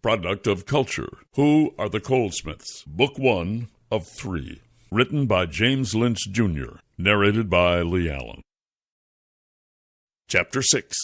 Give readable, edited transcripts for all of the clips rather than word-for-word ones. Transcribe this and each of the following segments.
product of culture. Who are the Colesmiths? Book 1 of 3. Written by James Lynch, Jr. Narrated by Lee Allen. Chapter 6.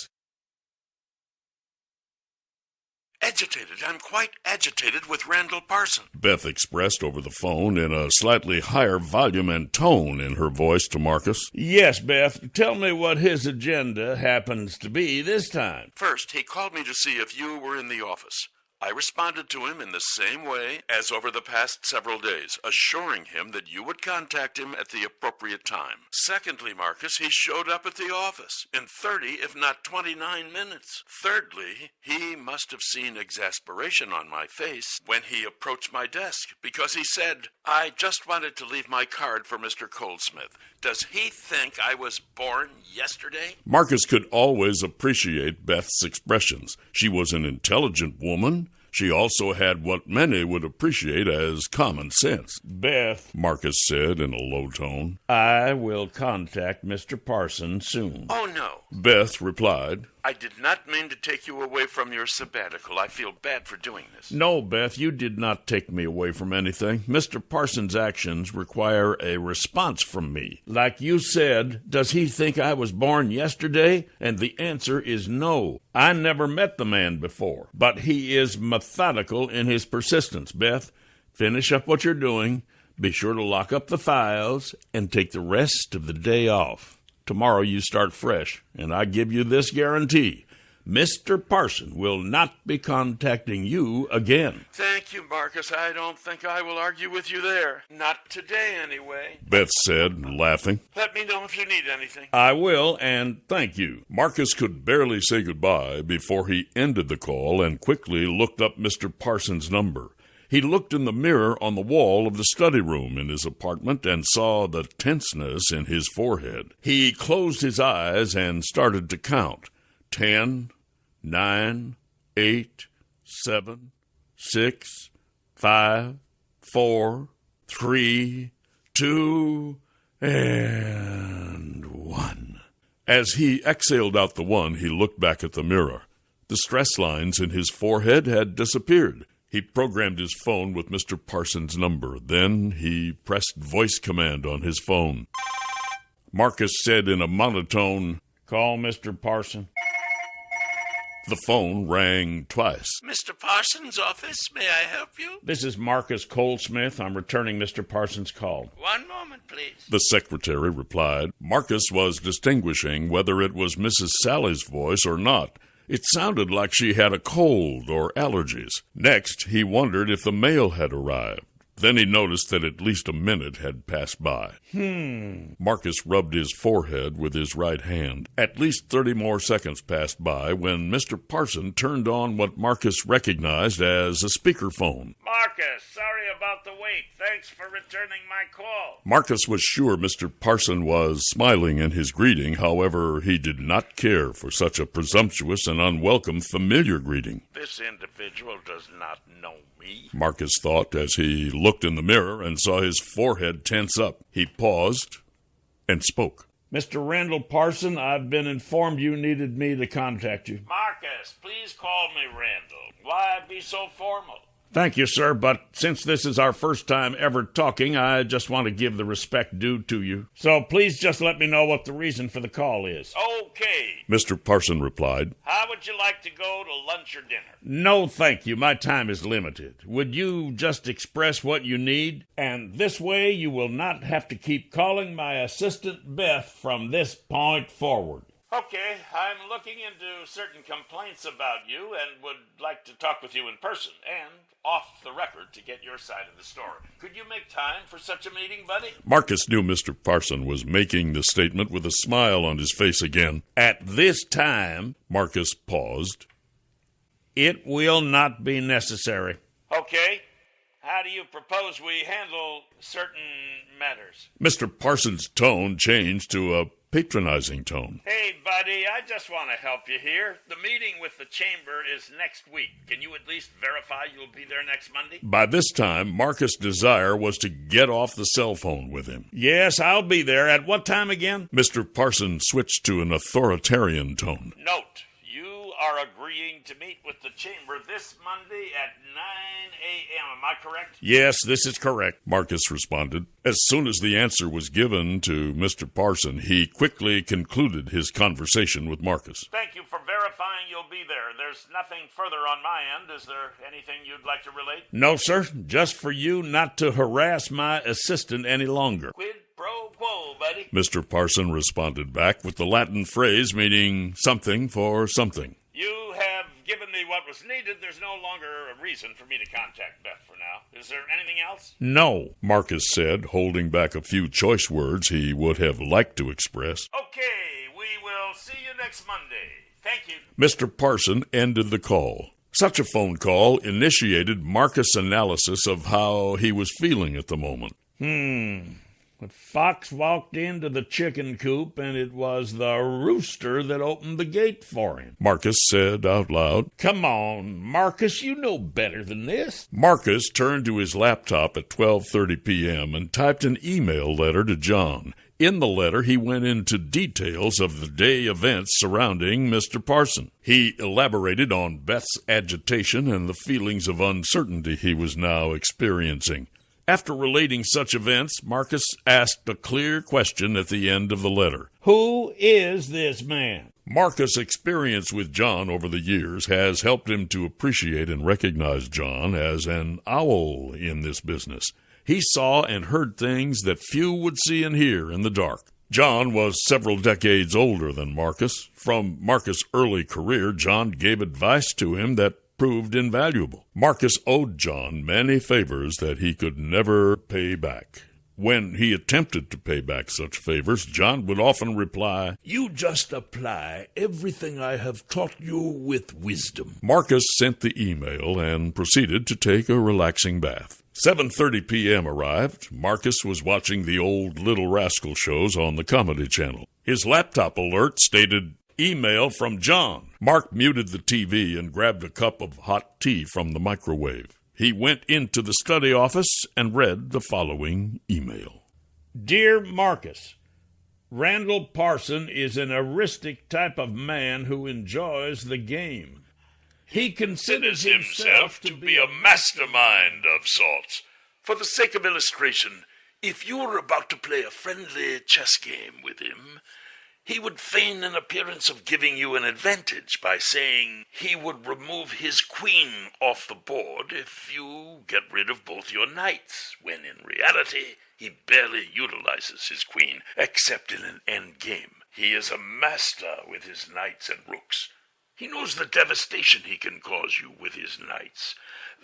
Agitated. I'm quite agitated with Randall Parson, Beth expressed over the phone in a slightly higher volume and tone in her voice to Marcus. Yes, Beth. Tell me what his agenda happens to be this time. First, he called me to see if you were in the office. I responded to him in the same way as over the past several days, assuring him that you would contact him at the appropriate time. Secondly, Marcus, he showed up at the office in 30, if not 29 minutes. Thirdly, he must have seen exasperation on my face when he approached my desk, because he said, "I just wanted to leave my card for Mr. Colesmith. Does he think I was born yesterday?" Marcus could always appreciate Beth's expressions. She was an intelligent woman. She also had what many would appreciate as common sense. Beth, Marcus said in a low tone, I will contact Mr. Parson soon. "Oh, no." Beth replied, "I did not mean to take you away from your sabbatical. I feel bad for doing this." No, Beth, you did not take me away from anything. Mr. Parson's actions require a response from me. Like you said, does he think I was born yesterday? And the answer is no. I never met the man before, but he is methodical in his persistence. Beth, finish up what you're doing. Be sure to lock up the files and take the rest of the day off. Tomorrow you start fresh, and I give you this guarantee. Mr. Parson will not be contacting you again. Thank you, Marcus. I don't think I will argue with you there. Not today, anyway. Beth said, laughing. Let me know if you need anything. I will, and thank you. Marcus could barely say goodbye before he ended the call and quickly looked up Mr. Parson's number. He looked in the mirror on the wall of the study room in his apartment and saw the tenseness in his forehead. He closed his eyes and started to count. 10, 9, 8, 7, 6, 5, 4, 3, 2, and 1. As he exhaled out the 1, he looked back at the mirror. The stress lines in his forehead had disappeared. He programmed his phone with Mr. Parson's number. Then he pressed voice command on his phone. Marcus said in a monotone, Call Mr. Parson. The phone rang twice. Mr. Parson's office, may I help you? This is Marcus Colesmith. I'm returning Mr. Parson's call. One moment, please. The secretary replied. Marcus was distinguishing whether it was Mrs. Sally's voice or not. It sounded like she had a cold or allergies. Next, he wondered if the mail had arrived. Then he noticed that at least a minute had passed by. Marcus rubbed his forehead with his right hand. At least 30 more seconds passed by when Mr. Parson turned on what Marcus recognized as a speakerphone. Marcus, sorry about the wait. Thanks for returning my call. Marcus was sure Mr. Parson was smiling in his greeting. However, he did not care for such a presumptuous and unwelcome familiar greeting. This individual does not know me, Marcus thought as he looked in the mirror and saw his forehead tense up. He paused and spoke. Mr. Randall Parson, I've been informed you needed me to contact you. Marcus, please call me Randall. Why be so formal? Thank you, sir, but since this is our first time ever talking, I just want to give the respect due to you. So please just let me know what the reason for the call is. Okay. Mr. Parson replied. How would you like to go to lunch or dinner? No, thank you. My time is limited. Would you just express what you need? And this way you will not have to keep calling my assistant Beth from this point forward. Okay, I'm looking into certain complaints about you and would like to talk with you in person and off the record to get your side of the story. Could you make time for such a meeting, buddy? Marcus knew Mr. Parson was making the statement with a smile on his face again. At this time, Marcus paused. It will not be necessary. Okay. How do you propose we handle certain matters? Mr. Parson's tone changed to a patronizing tone. Hey, buddy, I just want to help you here. The meeting with the chamber is next week. Can you at least verify you'll be there next Monday? By this time, Marcus' desire was to get off the cell phone with him. Yes, I'll be there. At what time again? Mr. Parson switched to an authoritarian tone. Note, you are are agreeing to meet with the chamber this Monday at 9 a.m. Am I correct? Yes, this is correct, Marcus responded. As soon as the answer was given to Mr. Parson, he quickly concluded his conversation with Marcus. Thank you for verifying you'll be there. There's nothing further on my end. Is there anything you'd like to relate? No, sir. Just for you not to harass my assistant any longer. Quid pro quo, buddy. Mr. Parson responded back with the Latin phrase meaning something for something. You have given me what was needed. There's no longer a reason for me to contact Beth for now. Is there anything else? No, Marcus said, holding back a few choice words he would have liked to express. Okay, we will see you next Monday. Thank you. Mr. Parson ended the call. Such a phone call initiated Marcus' analysis of how he was feeling at the moment. The fox walked into the chicken coop, and it was the rooster that opened the gate for him. Marcus said out loud. Come on, Marcus, you know better than this. Marcus turned to his laptop at 12:30 p.m. and typed an email letter to John. In the letter, he went into details of the day events surrounding Mr. Parson. He elaborated on Beth's agitation and the feelings of uncertainty he was now experiencing. After relating such events, Marcus asked a clear question at the end of the letter. Who is this man? Marcus' experience with John over the years has helped him to appreciate and recognize John as an owl in this business. He saw and heard things that few would see and hear in the dark. John was several decades older than Marcus. From Marcus' early career, John gave advice to him that proved invaluable. Marcus owed John many favors that he could never pay back. When he attempted to pay back such favors, John would often reply, You just apply everything I have taught you with wisdom. Marcus sent the email and proceeded to take a relaxing bath. 7:30 p.m. arrived. Marcus was watching the old Little Rascal shows on the Comedy Channel. His laptop alert stated, Email from John. Mark muted the TV and grabbed a cup of hot tea from the microwave. He went into the study office and read the following email. Dear Marcus, Randall Parson is an heuristic type of man who enjoys the game. He considers himself to be a mastermind of sorts. For the sake of illustration, if you were about to play a friendly chess game with him, he would feign an appearance of giving you an advantage by saying he would remove his queen off the board if you get rid of both your knights, when in reality he barely utilizes his queen, except in an end game. He is a master with his knights and rooks. He knows the devastation he can cause you with his knights.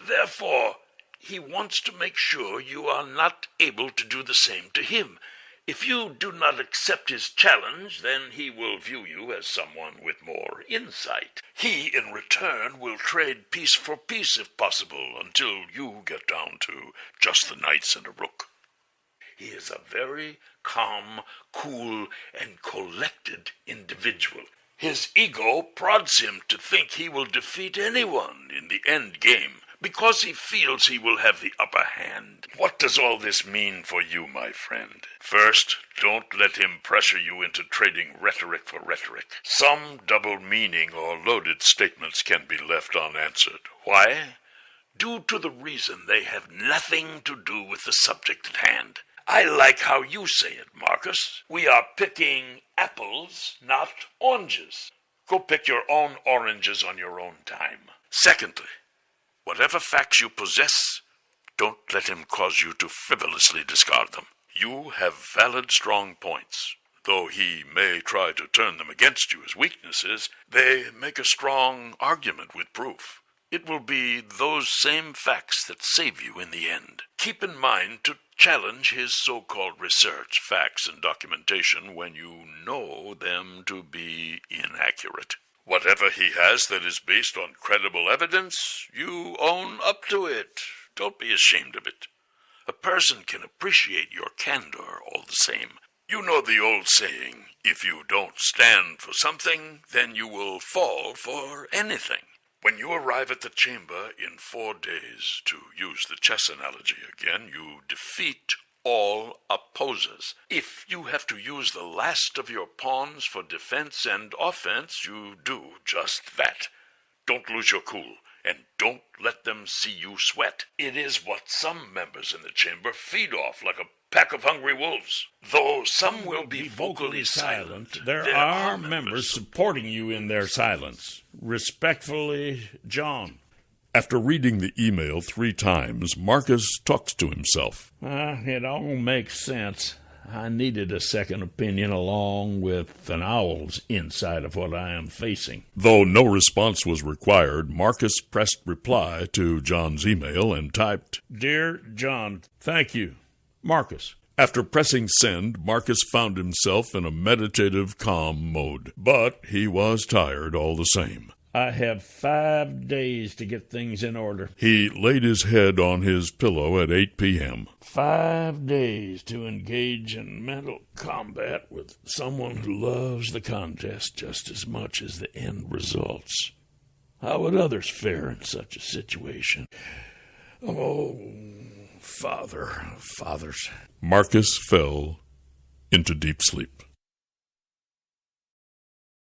Therefore, he wants to make sure you are not able to do the same to him. If you do not accept his challenge, then he will view you as someone with more insight. He, in return, will trade piece for piece if possible until you get down to just the knights and a rook. He is a very calm, cool, and collected individual. His ego prods him to think he will defeat anyone in the end game, because he feels he will have the upper hand. What does all this mean for you, my friend? First, don't let him pressure you into trading rhetoric for rhetoric. Some double meaning or loaded statements can be left unanswered. Why? Due to the reason they have nothing to do with the subject at hand. I like how you say it, Marcus. We are picking apples, not oranges. Go pick your own oranges on your own time. Secondly, whatever facts you possess, don't let him cause you to frivolously discard them. You have valid, strong points. Though he may try to turn them against you as weaknesses, they make a strong argument with proof. It will be those same facts that save you in the end. Keep in mind to challenge his so-called research, facts, and documentation when you know them to be inaccurate. Whatever he has that is based on credible evidence, you own up to it. Don't be ashamed of it. A person can appreciate your candor all the same. You know the old saying, if you don't stand for something, then you will fall for anything. When you arrive at the chamber in 4 days, to use the chess analogy again, you defeat all opposers. If you have to use the last of your pawns for defense and offense, you do just that. Don't lose your cool, and don't let them see you sweat. It is what some members in the chamber feed off like a pack of hungry wolves. Though some will be vocally silent, there are members supporting you in their silence. Respectfully, John. After reading the email 3 times, Marcus talks to himself. It all makes sense. I needed a second opinion along with an owl's insight of what I am facing. Though no response was required, Marcus pressed reply to John's email and typed, Dear John, thank you. Marcus. After pressing send, Marcus found himself in a meditative, calm mode. But he was tired all the same. I have 5 days to get things in order. He laid his head on his pillow at 8 p.m. 5 days to engage in mental combat with someone who loves the contest just as much as the end results. How would others fare in such a situation? Oh, fathers. Marcus fell into deep sleep.